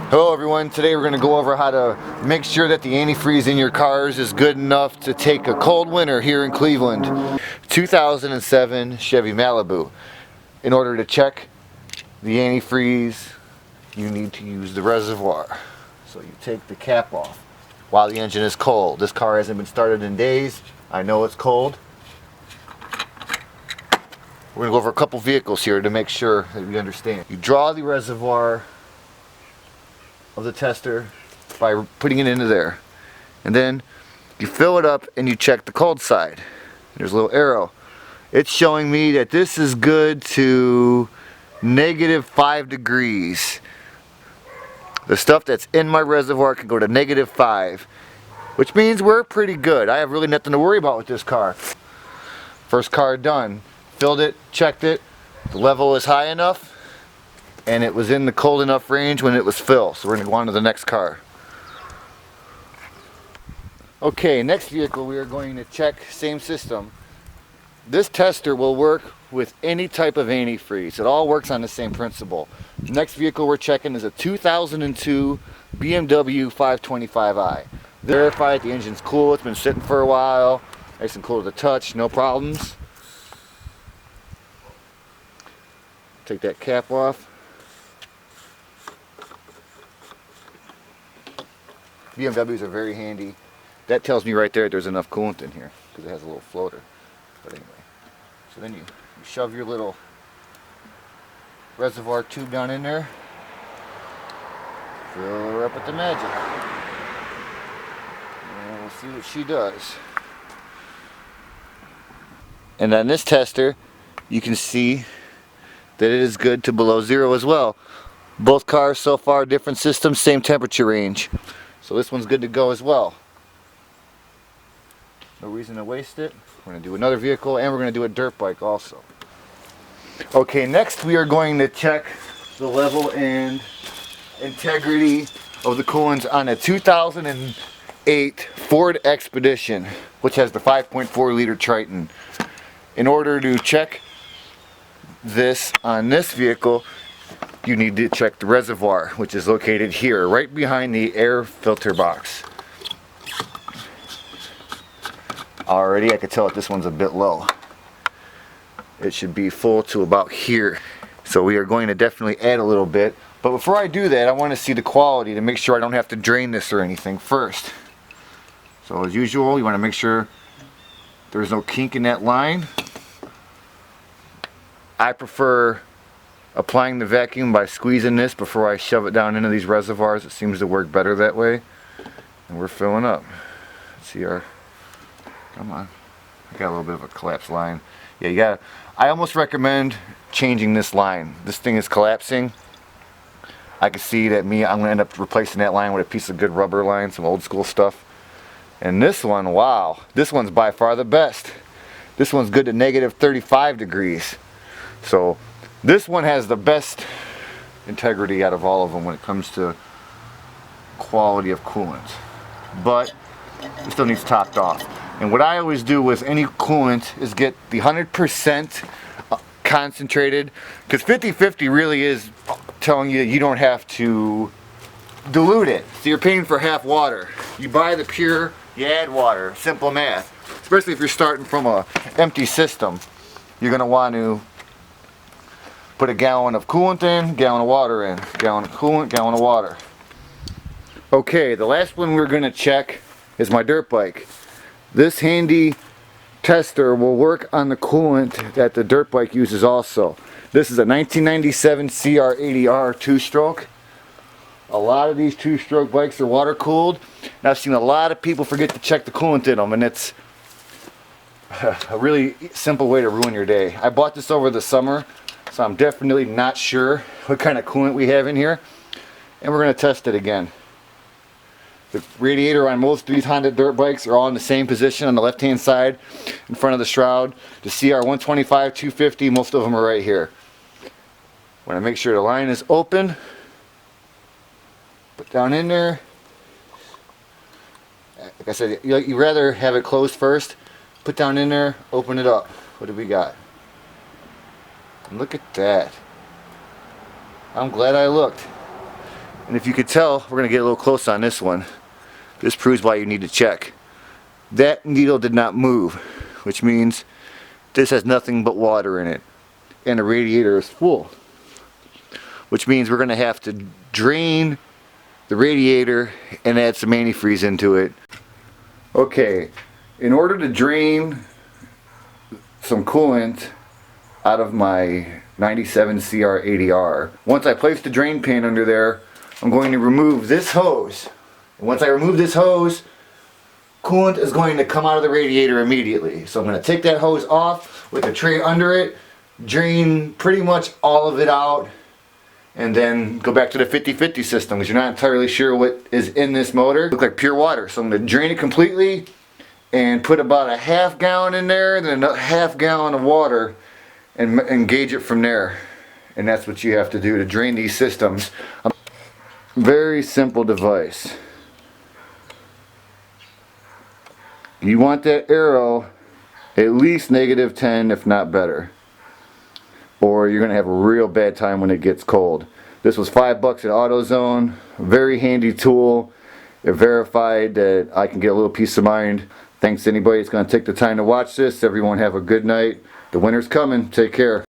Hello everyone, today we're going to go over how to make sure that the antifreeze in your cars is good enough to take a cold winter here in Cleveland. 2007 Chevy Malibu. In order to check the antifreeze, you need to use the reservoir. So you take the cap off while the engine is cold. This car hasn't been started in days. I know it's cold. We're going to go over a couple vehicles here to make sure that we understand. You draw the reservoir of the tester by putting it into there, and then you fill it up and you check the cold side. There's a little arrow. It's showing me that this is good to -5 degrees. The stuff that's in my reservoir can go to -5, which means we're pretty good. I have really nothing to worry about with this car. First car done. Filled it, checked it, the level is high enough, and it was in the cold enough range when it was filled. So we're going to go on to the next car. Okay, next vehicle we are going to check, same system. This tester will work with any type of antifreeze. It all works on the same principle. The next vehicle we're checking is a 2002 BMW 525i. Verify the engine's cool, it's been sitting for a while, nice and cool to the touch, no problems. Take that cap off. BMWs are very handy. That tells me right there there's enough coolant in here because it has a little floater. But anyway, so then you shove your little reservoir tube down in there, fill her up with the magic, and we'll see what she does. And on this tester, you can see that it is good to below zero as well. Both cars so far, different systems, same temperature range. So this one's good to go as well. No reason to waste it. We're going to do another vehicle, and we're going to do a dirt bike also. Okay, next we are going to check the level and integrity of the coolants on a 2008 Ford Expedition, which has the 5.4 liter Triton. In order to check this on this vehicle, you need to check the reservoir, which is located here, right behind the air filter box. Already I can tell that this one's a bit low. It should be full to about here. So we are going to definitely add a little bit. But before I do that, I want to see the quality to make sure I don't have to drain this or anything first. So as usual, you want to make sure there's no kink in that line. I prefer applying the vacuum by squeezing this before I shove it down into these reservoirs. It seems to work better that way. And we're filling up. Let's see our, come on. I got a little bit of a collapsed line. Yeah, you gotta, I almost recommend changing this line. This thing is collapsing. I can see that I'm gonna end up replacing that line with a piece of good rubber line, some old school stuff. And this one, wow, this one's by far the best. This one's good to -35 degrees. So this one has the best integrity out of all of them when it comes to quality of coolant. But it still needs topped off. And what I always do with any coolant is get the 100% concentrated, because 50-50 really is telling you you don't have to dilute it. So you're paying for half water. You buy the pure, you add water. Simple math. Especially if you're starting from an empty system. You're going to want to put a gallon of coolant in, gallon of water in, gallon of coolant, gallon of water. Okay, the last one we're going to check is my dirt bike. This handy tester will work on the coolant that the dirt bike uses also. This is a 1997 CR80R 2-stroke. A lot of these 2-stroke bikes are water cooled, and I've seen a lot of people forget to check the coolant in them, and it's a really simple way to ruin your day. I bought this over the summer, so I'm definitely not sure what kind of coolant we have in here, and we're going to test it again. The radiator on most of these Honda dirt bikes are all in the same position on the left hand side in front of the shroud. The CR 125, 250, most of them are right here. Want to make sure the line is open. Put down in there. Like I said, you'd rather have it closed first. Put down in there, open it up. What do we got? And look at that. I'm glad I looked. And if you could tell, we're going to get a little close on this one. This proves why you need to check. That needle did not move, which means this has nothing but water in it. And the radiator is full. Which means we're going to have to drain the radiator and add some antifreeze into it. Okay, in order to drain some coolant out of my 97 CR80R, once I place the drain pan under there, I'm going to remove this hose. And once I remove this hose, coolant is going to come out of the radiator immediately. So I'm going to take that hose off with the tray under it, drain pretty much all of it out, and then go back to the 50-50 system because you're not entirely sure what is in this motor. It looks like pure water. So I'm going to drain it completely and put about a half gallon in there, then a half gallon of water, and gauge it from there. And that's what you have to do to drain these systems. Very simple device. You want that arrow at least -10, if not better, or you're going to have a real bad time when it gets cold. This was $5 at AutoZone. Very handy tool. It verified that I can get a little peace of mind. Thanks to anybody that's going to take the time to watch this. Everyone have a good night. The winter's coming. Take care.